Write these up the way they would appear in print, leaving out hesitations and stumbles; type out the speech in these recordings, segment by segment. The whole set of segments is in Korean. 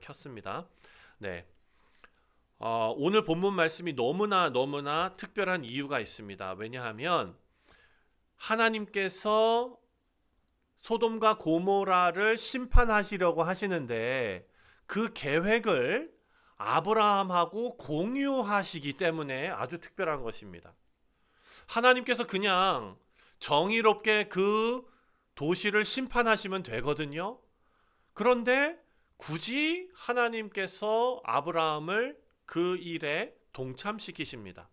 켰습니다. 네. 오늘 본문 말씀이 너무나 특별한 이유가 있습니다. 왜냐하면 하나님께서 소돔과 고모라를 심판하시려고 하시는데 그 계획을 아브라함하고 공유하시기 때문에 아주 특별한 것입니다. 하나님께서 그냥 정의롭게 그 도시를 심판하시면 되거든요. 그런데 굳이 하나님께서 아브라함을 그 일에 동참시키십니다.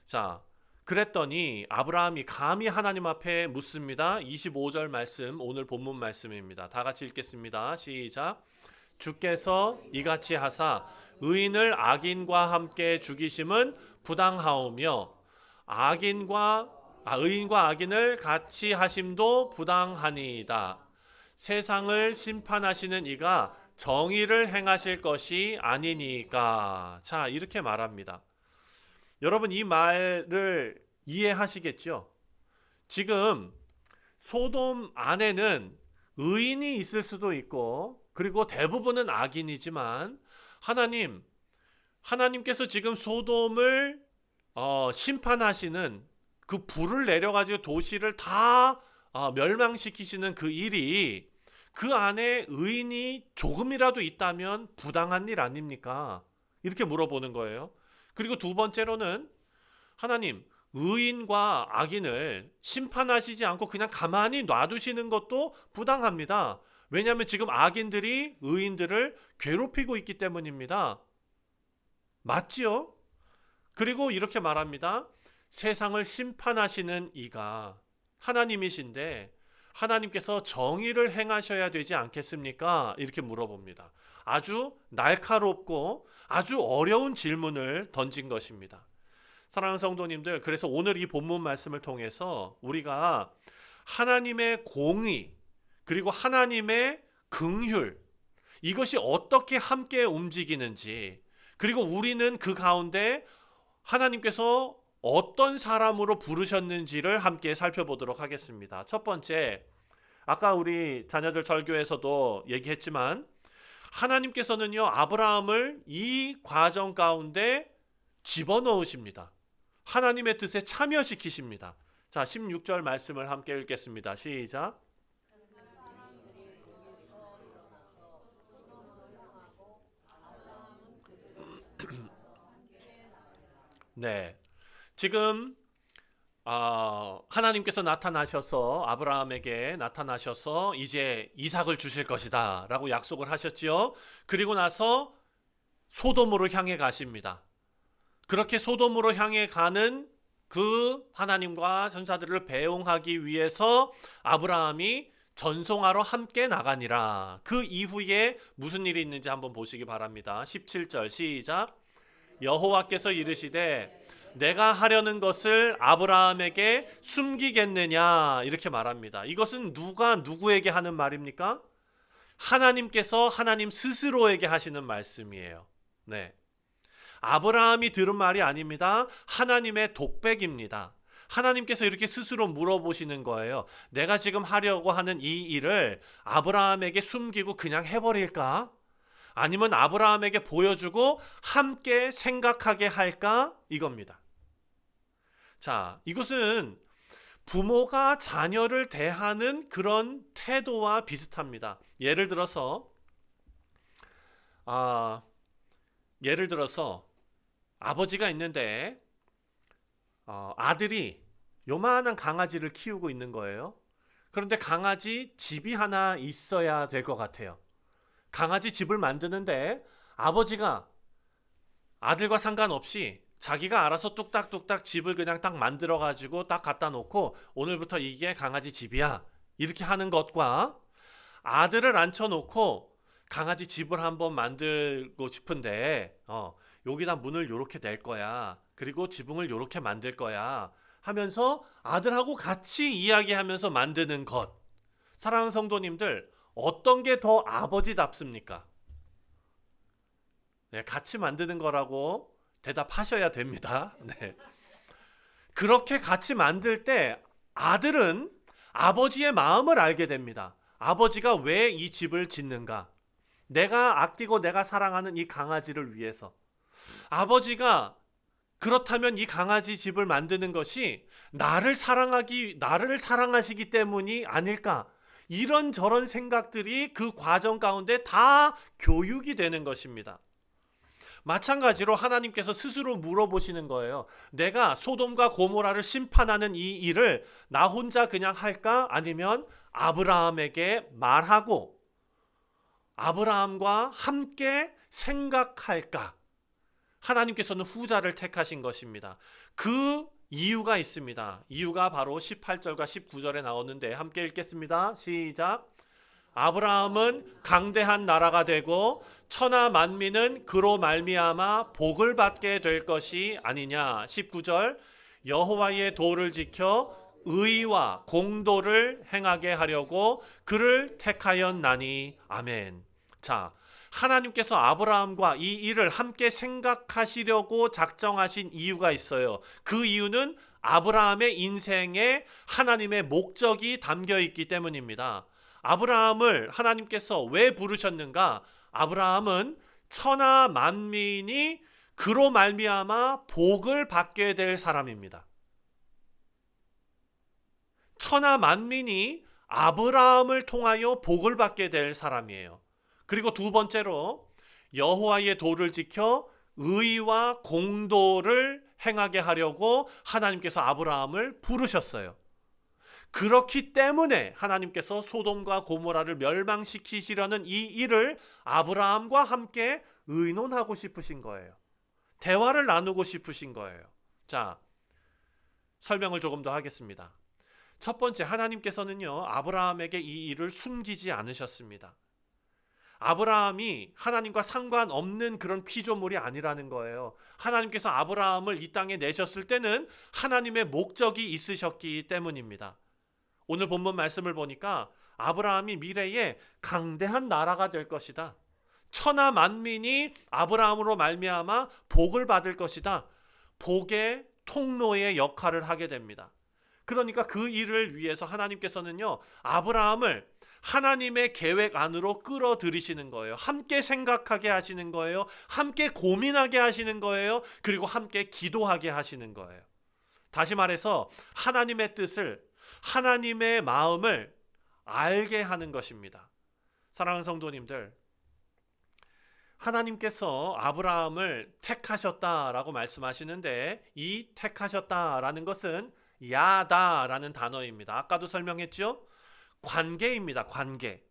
자, 그랬더니 아브라함이 감히 하나님 앞에 묻습니다. 25절 말씀, 오늘 본문 말씀입니다. 다 같이 읽겠습니다. 시작. 주께서 이같이 하사 의인을 악인과 함께 죽이심은 부당하오며 의인과 악인을 같이 하심도 부당하니이다. 세상을 심판하시는 이가 정의를 행하실 것이 아니니까. 자, 이렇게 말합니다. 여러분, 이 말을 이해하시겠죠? 지금 소돔 안에는 의인이 있을 수도 있고, 그리고 대부분은 악인이지만 하나님께서 지금 소돔을 심판하시는 그 불을 내려가지고 도시를 다 멸망시키시는 그 일이 그 안에 의인이 조금이라도 있다면 부당한 일 아닙니까? 이렇게 물어보는 거예요. 그리고 두 번째로는 하나님, 의인과 악인을 심판하시지 않고 그냥 가만히 놔두시는 것도 부당합니다. 왜냐하면 지금 악인들이 의인들을 괴롭히고 있기 때문입니다. 맞지요? 그리고 이렇게 말합니다. 세상을 심판하시는 이가 하나님이신데 하나님께서 정의를 행하셔야 되지 않겠습니까? 이렇게 물어봅니다. 아주 날카롭고 아주 어려운 질문을 던진 것입니다. 사랑하는 성도님들, 그래서 오늘 이 본문 말씀을 통해서 우리가 하나님의 공의 그리고 하나님의 긍휼, 이것이 어떻게 함께 움직이는지, 그리고 우리는 그 가운데 하나님께서 어떤 사람으로 부르셨는지를 함께 살펴보도록 하겠습니다. 첫 번째, 아까 우리 자녀들 설교에서도 얘기했지만 하나님께서는요, 아브라함을 이 과정 가운데 집어넣으십니다. 하나님의 뜻에 참여시키십니다. 자, 16절 말씀을 함께 읽겠습니다. 시작. 네. 지금 하나님께서 나타나셔서 아브라함에게 나타나셔서 이제 이삭을 주실 것이다 라고 약속을 하셨지요. 그리고 나서 소돔으로 향해 가십니다. 그렇게 소돔으로 향해 가는 그 하나님과 천사들을 배웅하기 위해서 아브라함이 전송하러 함께 나가니라. 그 이후에 무슨 일이 있는지 한번 보시기 바랍니다. 17절 시작. 여호와께서 이르시되 내가 하려는 것을 아브라함에게 숨기겠느냐, 이렇게 말합니다. 이것은 누가 누구에게 하는 말입니까? 하나님께서 하나님 스스로에게 하시는 말씀이에요. 네. 아브라함이 들은 말이 아닙니다. 하나님의 독백입니다. 하나님께서 이렇게 스스로 물어보시는 거예요. 내가 지금 하려고 하는 이 일을 아브라함에게 숨기고 그냥 해버릴까? 아니면 아브라함에게 보여주고 함께 생각하게 할까? 이겁니다. 자, 이것은 부모가 자녀를 대하는 그런 태도와 비슷합니다. 예를 들어서 아버지가 있는데 아들이 요만한 강아지를 키우고 있는 거예요. 그런데 강아지 집이 하나 있어야 될 것 같아요. 강아지 집을 만드는데 아버지가 아들과 상관없이 자기가 알아서 뚝딱뚝딱 집을 그냥 딱 만들어 가지고 딱 갖다 놓고 오늘부터 이게 강아지 집이야, 이렇게 하는 것과 아들을 앉혀놓고 강아지 집을 한번 만들고 싶은데 여기다 문을 요렇게 낼 거야, 그리고 지붕을 요렇게 만들 거야 하면서 아들하고 같이 이야기하면서 만드는 것, 사랑하는 성도님들, 어떤 게 더 아버지답습니까? 네, 같이 만드는 거라고 대답하셔야 됩니다. 네. 그렇게 같이 만들 때 아들은 아버지의 마음을 알게 됩니다. 아버지가 왜 이 집을 짓는가? 내가 아끼고 내가 사랑하는 이 강아지를 위해서. 아버지가 그렇다면 이 강아지 집을 만드는 것이 나를 사랑하시기 때문이 아닐까? 이런저런 생각들이 그 과정 가운데 다 교육이 되는 것입니다. 마찬가지로 하나님께서 스스로 물어보시는 거예요. 내가 소돔과 고모라를 심판하는 이 일을 나 혼자 그냥 할까? 아니면 아브라함에게 말하고 아브라함과 함께 생각할까? 하나님께서는 후자를 택하신 것입니다. 그 이유가 있습니다. 이유가 바로 18절과 19절에 나오는데 함께 읽겠습니다. 시작. 아브라함은 강대한 나라가 되고 천하 만민은 그로 말미암아 복을 받게 될 것이 아니냐. 19절. 여호와의 도를 지켜 의와 공도를 행하게 하려고 그를 택하였나니. 아멘. 자, 하나님께서 아브라함과 이 일을 함께 생각하시려고 작정하신 이유가 있어요. 그 이유는 아브라함의 인생에 하나님의 목적이 담겨 있기 때문입니다. 아브라함을 하나님께서 왜 부르셨는가? 아브라함은 천하 만민이 그로 말미암아 복을 받게 될 사람입니다. 천하 만민이 아브라함을 통하여 복을 받게 될 사람이에요. 그리고 두 번째로 여호와의 도를 지켜 의와 공도를 행하게 하려고 하나님께서 아브라함을 부르셨어요. 그렇기 때문에 하나님께서 소돔과 고모라를 멸망시키시려는 이 일을 아브라함과 함께 의논하고 싶으신 거예요. 대화를 나누고 싶으신 거예요. 자, 설명을 조금 더 하겠습니다. 첫 번째, 하나님께서는요, 아브라함에게 이 일을 숨기지 않으셨습니다. 아브라함이 하나님과 상관없는 그런 피조물이 아니라는 거예요. 하나님께서 아브라함을 이 땅에 내셨을 때는 하나님의 목적이 있으셨기 때문입니다. 오늘 본문 말씀을 보니까 아브라함이 미래에 강대한 나라가 될 것이다. 천하 만민이 아브라함으로 말미암아 복을 받을 것이다. 복의 통로의 역할을 하게 됩니다. 그러니까 그 일을 위해서 하나님께서는요, 아브라함을 하나님의 계획 안으로 끌어들이시는 거예요. 함께 생각하게 하시는 거예요. 함께 고민하게 하시는 거예요. 그리고 함께 기도하게 하시는 거예요. 다시 말해서 하나님의 뜻을, 하나님의 마음을 알게 하는 것입니다. 사랑하는 성도님들, 하나님께서 아브라함을 택하셨다라고 말씀하시는데 이 택하셨다라는 것은 야다라는 단어입니다. 아까도 설명했죠? 관계입니다. 관계.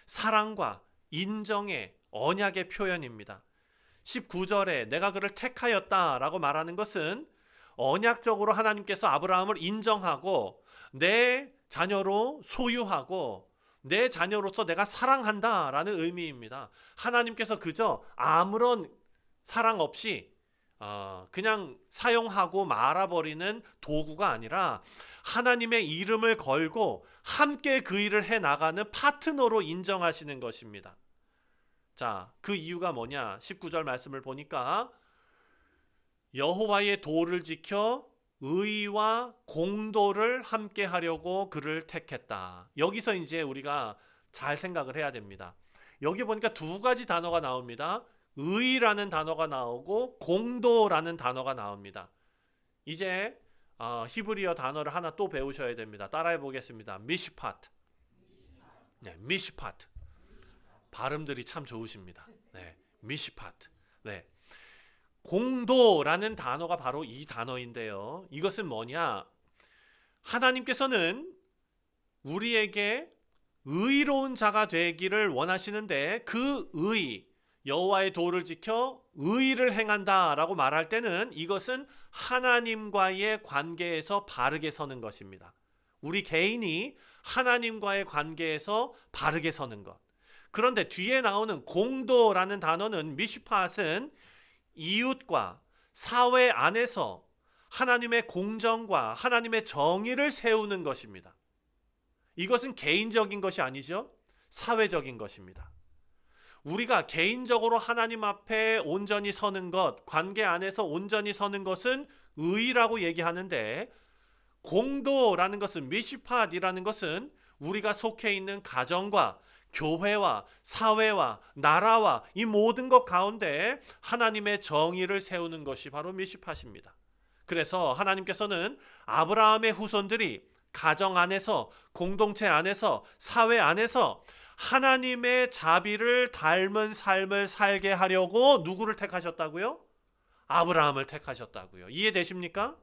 사랑과 인정의 언약의 표현입니다. 19절에 내가 그를 택하였다라고 말하는 것은 언약적으로 하나님께서 아브라함을 인정하고 내 자녀로 소유하고 내 자녀로서 내가 사랑한다라는 의미입니다. 하나님께서 그저 아무런 사랑 없이 그냥 사용하고 말아버리는 도구가 아니라 하나님의 이름을 걸고 함께 그 일을 해나가는 파트너로 인정하시는 것입니다. 자, 그 이유가 뭐냐? 19절 말씀을 보니까 여호와의 도를 지켜 의와 공도를 함께 하려고 그를 택했다. 여기서 이제 우리가 잘 생각을 해야 됩니다. 여기 보니까 두 가지 단어가 나옵니다. 의라는 단어가 나오고 공도라는 단어가 나옵니다. 이제 히브리어 단어를 하나 또 배우셔야 됩니다. 따라해 보겠습니다. 미시파트. 네, 미시파트. 발음들이 참 좋으십니다. 네, 미시파트. 네. 공도라는 단어가 바로 이 단어인데요. 이것은 뭐냐? 하나님께서는 우리에게 의로운 자가 되기를 원하시는데 그 의, 여호와의 도를 지켜 의를 행한다라고 말할 때는 이것은 하나님과의 관계에서 바르게 서는 것입니다. 우리 개인이 하나님과의 관계에서 바르게 서는 것. 그런데 뒤에 나오는 공도라는 단어는 미시팟은 이웃과 사회 안에서 하나님의 공정과 하나님의 정의를 세우는 것입니다. 이것은 개인적인 것이 아니죠. 사회적인 것입니다. 우리가 개인적으로 하나님 앞에 온전히 서는 것, 관계 안에서 온전히 서는 것은 의라고 얘기하는데 공도라는 것은 미시팟이라는 것은 우리가 속해 있는 가정과 교회와 사회와 나라와 이 모든 것 가운데 하나님의 정의를 세우는 것이 바로 미시팟입니다. 그래서 하나님께서는 아브라함의 후손들이 가정 안에서, 공동체 안에서, 사회 안에서 하나님의 자비를 닮은 삶을 살게 하려고 누구를 택하셨다고요? 아브라함을 택하셨다고요. 이해되십니까?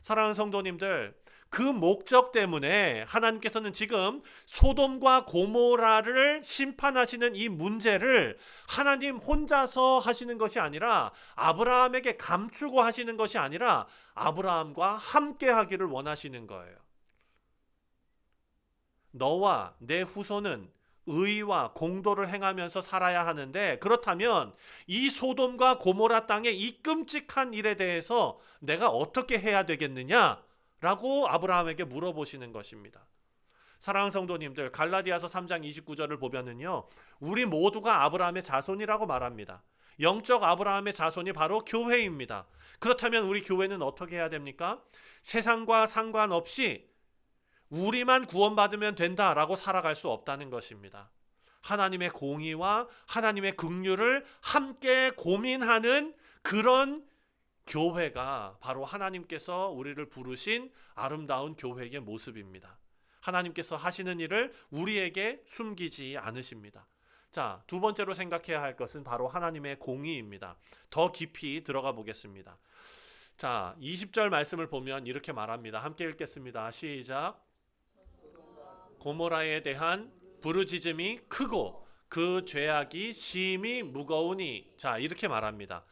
사랑하는 성도님들, 그 목적 때문에 하나님께서는 지금 소돔과 고모라를 심판하시는 이 문제를 하나님 혼자서 하시는 것이 아니라, 아브라함에게 감추고 하시는 것이 아니라 아브라함과 함께 하기를 원하시는 거예요. 너와 내 후손은 의와 공도를 행하면서 살아야 하는데, 그렇다면 이 소돔과 고모라 땅의 이 끔찍한 일에 대해서 내가 어떻게 해야 되겠느냐? 라고 아브라함에게 물어보시는 것입니다. 사랑하는 성도님들, 갈라디아서 3장 29절을 보면은요, 우리 모두가 아브라함의 자손이라고 말합니다. 영적 아브라함의 자손이 바로 교회입니다. 그렇다면 우리 교회는 어떻게 해야 됩니까? 세상과 상관없이 우리만 구원받으면 된다라고 살아갈 수 없다는 것입니다. 하나님의 공의와 하나님의 긍휼을 함께 고민하는 그런 교회가 바로 하나님께서 우리를 부르신 아름다운 교회의 모습입니다. 하나님께서 하시는 일을 우리에게 숨기지 않으십니다. 자, 두 번째로 생각해야 할 것은 바로 하나님의 공의입니다. 더 깊이 들어가 보겠습니다. 자, 20절 말씀을 보면 이렇게 말합니다. 함께 읽겠습니다. 시작. 고모라에 대한 부르짖음이 크고 그 죄악이 심히 무거우니. 자, 이렇게 말합니다.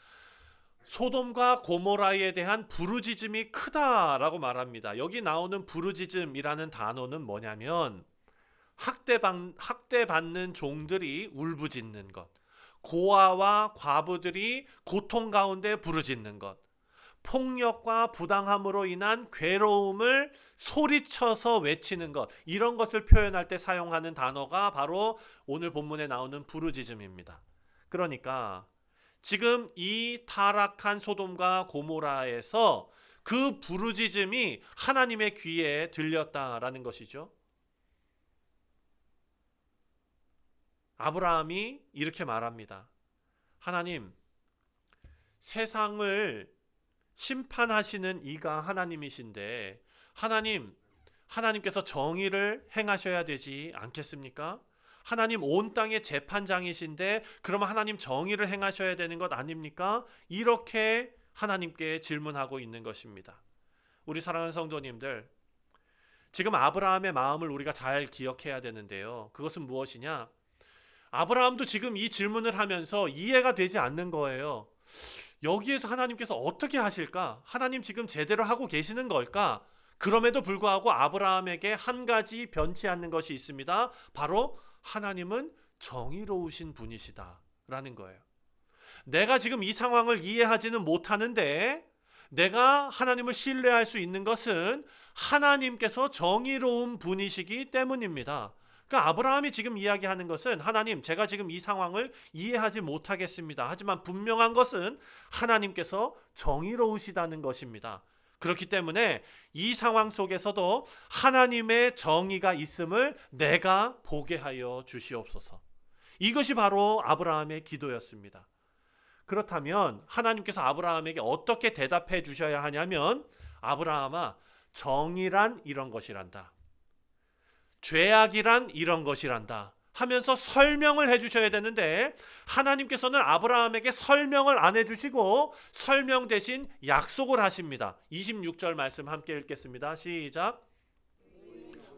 소돔과 고모라에 대한 부르짖음이 크다라고 말합니다. 여기 나오는 부르짖음이라는 단어는 뭐냐면 학대받는 종들이 울부짖는 것, 고아와 과부들이 고통 가운데 부르짖는 것, 폭력과 부당함으로 인한 괴로움을 소리쳐서 외치는 것, 이런 것을 표현할 때 사용하는 단어가 바로 오늘 본문에 나오는 부르짖음입니다. 그러니까 지금 이 타락한 소돔과 고모라에서 그 부르짖음이 하나님의 귀에 들렸다라는 것이죠. 아브라함이 이렇게 말합니다. 하나님, 세상을 심판하시는 이가 하나님이신데 하나님께서 정의를 행하셔야 되지 않겠습니까? 하나님 온 땅의 재판장이신데 그러면 하나님 정의를 행하셔야 되는 것 아닙니까? 이렇게 하나님께 질문하고 있는 것입니다. 우리 사랑하는 성도님들, 지금 아브라함의 마음을 우리가 잘 기억해야 되는데요. 그것은 무엇이냐? 아브라함도 지금 이 질문을 하면서 이해가 되지 않는 거예요. 여기에서 하나님께서 어떻게 하실까? 하나님 지금 제대로 하고 계시는 걸까? 그럼에도 불구하고 아브라함에게 한 가지 변치 않는 것이 있습니다. 바로 하나님은 정의로우신 분이시다라는 거예요. 내가 지금 이 상황을 이해하지는 못하는데 내가 하나님을 신뢰할 수 있는 것은 하나님께서 정의로운 분이시기 때문입니다. 그러니까 아브라함이 지금 이야기하는 것은 하나님, 제가 지금 이 상황을 이해하지 못하겠습니다. 하지만 분명한 것은 하나님께서 정의로우시다는 것입니다. 그렇기 때문에 이 상황 속에서도 하나님의 정의가 있음을 내가 보게 하여 주시옵소서. 이것이 바로 아브라함의 기도였습니다. 그렇다면 하나님께서 아브라함에게 어떻게 대답해 주셔야 하냐면, 아브라함아, 정의란 이런 것이란다, 죄악이란 이런 것이란다 하면서 설명을 해주셔야 되는데, 하나님께서는 아브라함에게 설명을 안 해주시고 설명 대신 약속을 하십니다. 26절 말씀 함께 읽겠습니다. 시작.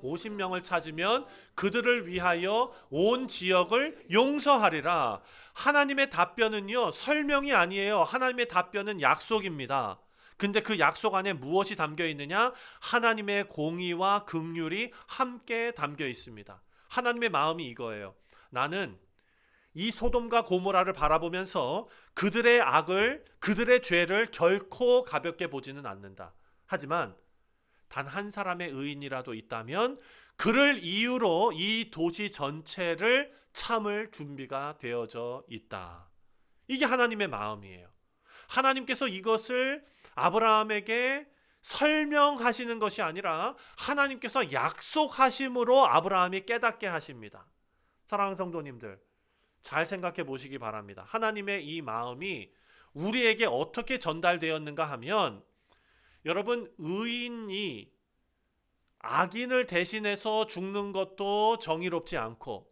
50명을 찾으면 그들을 위하여 온 지역을 용서하리라. 하나님의 답변은요, 설명이 아니에요. 하나님의 답변은 약속입니다. 근데 그 약속 안에 무엇이 담겨 있느냐? 하나님의 공의와 긍휼이 함께 담겨 있습니다. 하나님의 마음이 이거예요. 나는 이 소돔과 고모라를 바라보면서 그들의 악을, 그들의 죄를 결코 가볍게 보지는 않는다. 하지만 단 한 사람의 의인이라도 있다면 그를 이유로 이 도시 전체를 참을 준비가 되어져 있다. 이게 하나님의 마음이에요. 하나님께서 이것을 아브라함에게 설명하시는 것이 아니라 하나님께서 약속하심으로 아브라함이 깨닫게 하십니다. 사랑하는 성도님들, 잘 생각해 보시기 바랍니다. 하나님의 이 마음이 우리에게 어떻게 전달되었는가 하면, 여러분, 의인이 악인을 대신해서 죽는 것도 정의롭지 않고,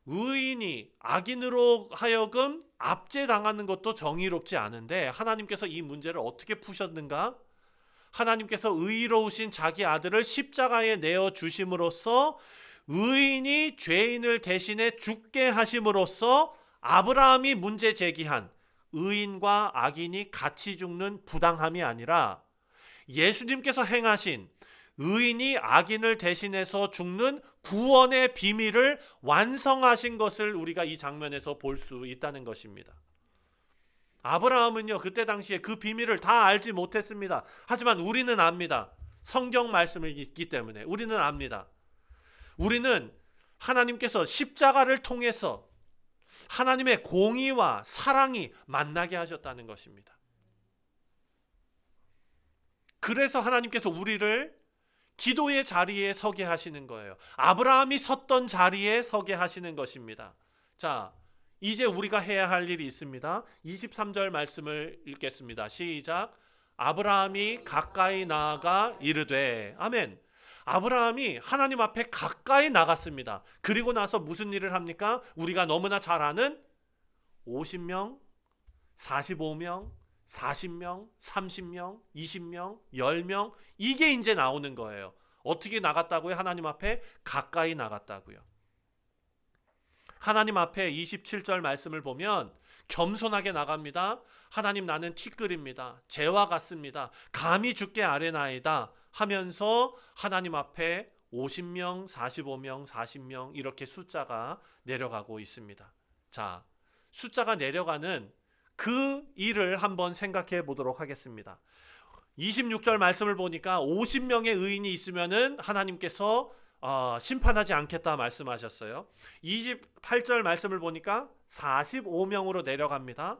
의인이 악인으로 하여금 압제당하는 것도 정의롭지 않은데, 하나님께서 이 문제를 어떻게 푸셨는가? 하나님께서 의로우신 자기 아들을 십자가에 내어 주심으로써 의인이 죄인을 대신해 죽게 하심으로써 아브라함이 문제 제기한 의인과 악인이 같이 죽는 부당함이 아니라, 예수님께서 행하신 의인이 악인을 대신해서 죽는 구원의 비밀을 완성하신 것을 우리가 이 장면에서 볼 수 있다는 것입니다. 아브라함은요, 그때 당시에 그 비밀을 다 알지 못했습니다. 하지만 우리는 압니다. 성경 말씀을 읽기 때문에 우리는 압니다. 우리는 하나님께서 십자가를 통해서 하나님의 공의와 사랑이 만나게 하셨다는 것입니다. 그래서 하나님께서 우리를 기도의 자리에 서게 하시는 거예요. 아브라함이 섰던 자리에 서게 하시는 것입니다. 자, 이제 우리가 해야 할 일이 있습니다. 23절 말씀을 읽겠습니다. 시작. 아브라함이 가까이 나아가 이르되, 아멘. 아브라함이 하나님 앞에 가까이 나갔습니다. 그리고 나서 무슨 일을 합니까? 우리가 너무나 잘 아는 50명, 45명, 40명, 30명, 20명, 10명, 이게 이제 나오는 거예요. 어떻게 나갔다고요? 하나님 앞에 가까이 나갔다고요. 하나님 앞에 27절 말씀을 보면 겸손하게 나갑니다. 하나님, 나는 티끌입니다. 재와 같습니다. 감히 주께 아뢰나이다 하면서 하나님 앞에 50명, 45명, 40명 이렇게 숫자가 내려가고 있습니다. 자, 숫자가 내려가는 그 일을 한번 생각해 보도록 하겠습니다. 26절 말씀을 보니까 50명의 의인이 있으면은 하나님께서 심판하지 않겠다 말씀하셨어요. 28절 말씀을 보니까 45명으로 내려갑니다.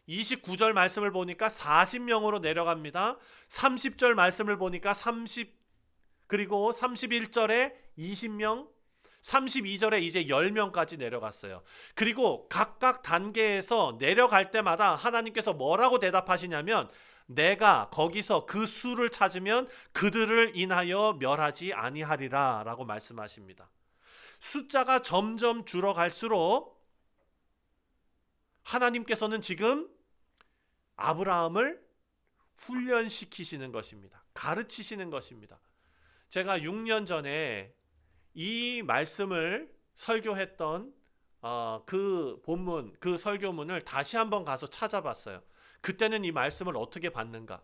29절 말씀을 보니까 40명으로 내려갑니다. 30절 말씀을 보니까 그리고 31절에 20명, 32절에 이제 10명까지 내려갔어요. 그리고 각각 단계에서 내려갈 때마다 하나님께서 뭐라고 대답하시냐면, 내가 거기서 그 수를 찾으면 그들을 인하여 멸하지 아니하리라 라고 말씀하십니다. 숫자가 점점 줄어갈수록 하나님께서는 지금 아브라함을 훈련시키시는 것입니다. 가르치시는 것입니다. 제가 6년 전에 이 말씀을 설교했던 그 본문, 그 설교문을 다시 한번 가서 찾아봤어요. 그때는 이 말씀을 어떻게 받는가?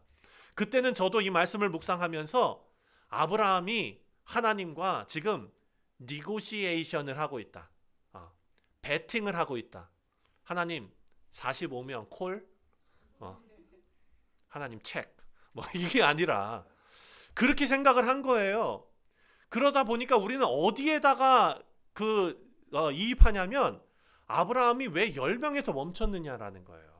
그때는 저도 이 말씀을 묵상하면서 아브라함이 하나님과 지금 니고시에이션을 하고 있다. 배팅을 하고 있다. 하나님 45명 콜? 하나님 체크. 뭐 이게 아니라 그렇게 생각을 한 거예요. 그러다 보니까 우리는 어디에다가 이입하냐면, 아브라함이 왜 10명에서 멈췄느냐라는 거예요.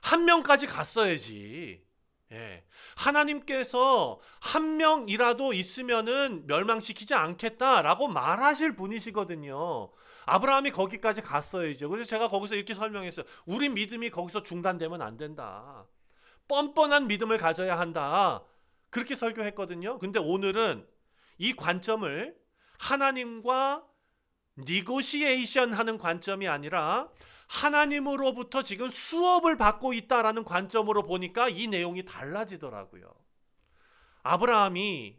한 명까지 갔어야지. 예. 하나님께서 한 명이라도 있으면은 멸망시키지 않겠다라고 말하실 분이시거든요. 아브라함이 거기까지 갔어야죠. 그래서 제가 거기서 이렇게 설명했어요. 우리 믿음이 거기서 중단되면 안 된다. 뻔뻔한 믿음을 가져야 한다. 그렇게 설교했거든요. 근데 오늘은 이 관점을 하나님과 니고시에이션 하는 관점이 아니라 하나님으로부터 지금 수업을 받고 있다라는 관점으로 보니까 이 내용이 달라지더라고요. 아브라함이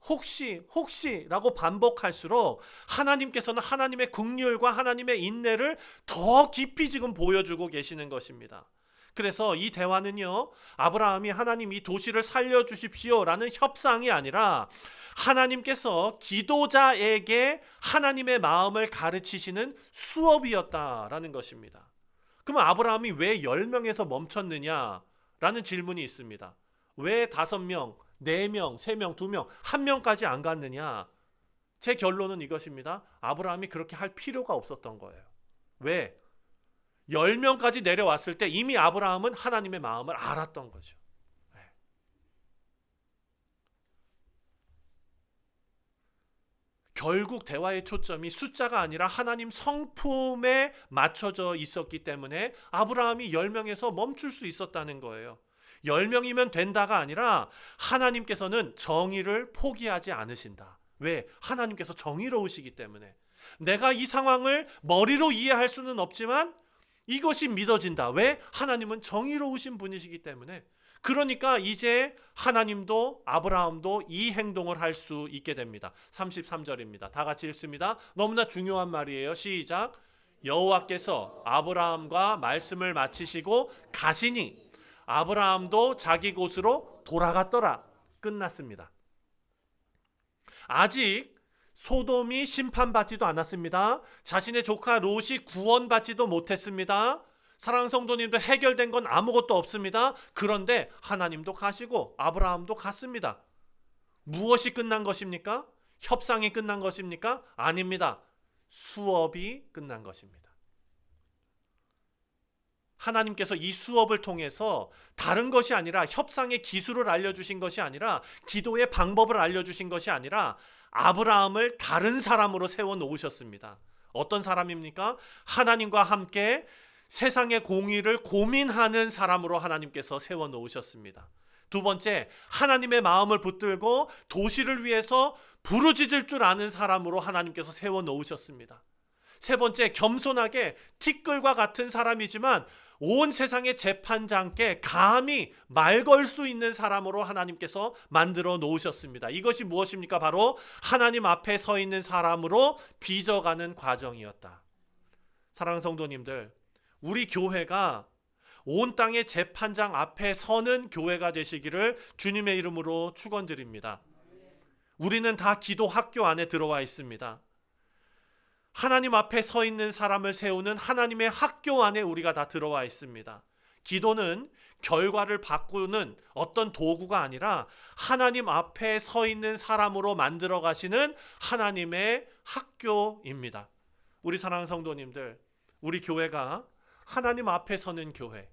혹시라고 반복할수록 하나님께서는 하나님의 긍휼과 하나님의 인내를 더 깊이 지금 보여주고 계시는 것입니다. 그래서 이 대화는요, 아브라함이 하나님 이 도시를 살려주십시오 라는 협상이 아니라 하나님께서 기도자에게 하나님의 마음을 가르치시는 수업이었다라는 것입니다. 그러면 아브라함이 왜 10명에서 멈췄느냐라는 질문이 있습니다. 왜 5명, 4명, 3명, 2명, 1명까지 안 갔느냐? 제 결론은 이것입니다. 아브라함이 그렇게 할 필요가 없었던 거예요. 왜? 10명까지 내려왔을 때 이미 아브라함은 하나님의 마음을 알았던 거죠. 결국 대화의 초점이 숫자가 아니라 하나님 성품에 맞춰져 있었기 때문에 아브라함이 10명에서 멈출 수 있었다는 거예요. 10명이면 된다가 아니라 하나님께서는 정의를 포기하지 않으신다. 왜? 하나님께서 정의로우시기 때문에. 내가 이 상황을 머리로 이해할 수는 없지만 이것이 믿어진다. 왜? 하나님은 정의로우신 분이시기 때문에. 그러니까 이제 하나님도 아브라함도 이 행동을 할 수 있게 됩니다. 33절입니다. 다 같이 읽습니다. 너무나 중요한 말이에요. 시작. 여호와께서 아브라함과 말씀을 마치시고 가시니 아브라함도 자기 곳으로 돌아갔더라. 끝났습니다. 아직 소돔이 심판받지도 않았습니다. 자신의 조카 롯이 구원받지도 못했습니다. 사랑하는 성도님들, 해결된 건 아무것도 없습니다. 그런데 하나님도 가시고 아브라함도 갔습니다. 무엇이 끝난 것입니까? 협상이 끝난 것입니까? 아닙니다. 수업이 끝난 것입니다. 하나님께서 이 수업을 통해서 다른 것이 아니라 협상의 기술을 알려주신 것이 아니라 기도의 방법을 알려주신 것이 아니라 아브라함을 다른 사람으로 세워놓으셨습니다. 어떤 사람입니까? 하나님과 함께 세상의 공의를 고민하는 사람으로 하나님께서 세워놓으셨습니다. 두 번째, 하나님의 마음을 붙들고 도시를 위해서 부르짖을 줄 아는 사람으로 하나님께서 세워놓으셨습니다. 세 번째, 겸손하게 티끌과 같은 사람이지만 온 세상의 재판장께 감히 말 걸 수 있는 사람으로 하나님께서 만들어 놓으셨습니다. 이것이 무엇입니까? 바로 하나님 앞에 서 있는 사람으로 빚어가는 과정이었다. 사랑하는 성도님들, 우리 교회가 온 땅의 재판장 앞에 서는 교회가 되시기를 주님의 이름으로 축원드립니다. 우리는 다 기도 학교 안에 들어와 있습니다. 하나님 앞에 서 있는 사람을 세우는 하나님의 학교 안에 우리가 다 들어와 있습니다. 기도는 결과를 바꾸는 어떤 도구가 아니라 하나님 앞에 서 있는 사람으로 만들어 가시는 하나님의 학교입니다. 우리 사랑하는 성도님들, 우리 교회가 하나님 앞에 서는 교회,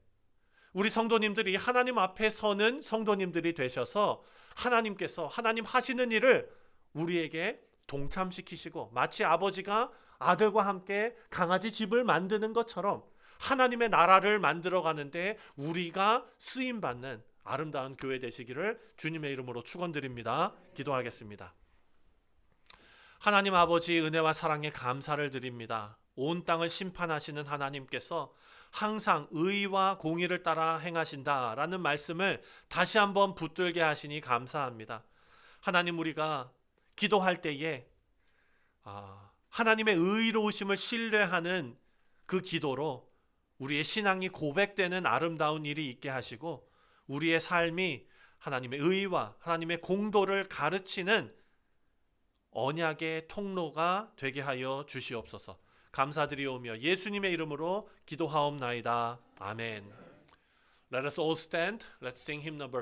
우리 성도님들이 하나님 앞에 서는 성도님들이 되셔서 하나님께서 하나님 하시는 일을 우리에게 동참시키시고 마치 아버지가 아들과 함께 강아지 집을 만드는 것처럼 하나님의 나라를 만들어 가는데 우리가 쓰임받는 아름다운 교회 되시기를 주님의 이름으로 축원드립니다. 기도하겠습니다. 하나님 아버지, 은혜와 사랑에 감사를 드립니다. 온 땅을 심판하시는 하나님께서 항상 의와 공의를 따라 행하신다라는 말씀을 다시 한번 붙들게 하시니 감사합니다. 하나님, 우리가 기도할 때에 하나님의 의로우심을 신뢰하는 그 기도로 우리의 신앙이 고백되는 아름다운 일이 있게 하시고 우리의 삶이 하나님의 의와 하나님의 공도를 가르치는 언약의 통로가 되게 하여 주시옵소서. 감사드리오며 예수님의 이름으로 기도하옵나이다. 아멘. Let us all stand. Let's sing hymn number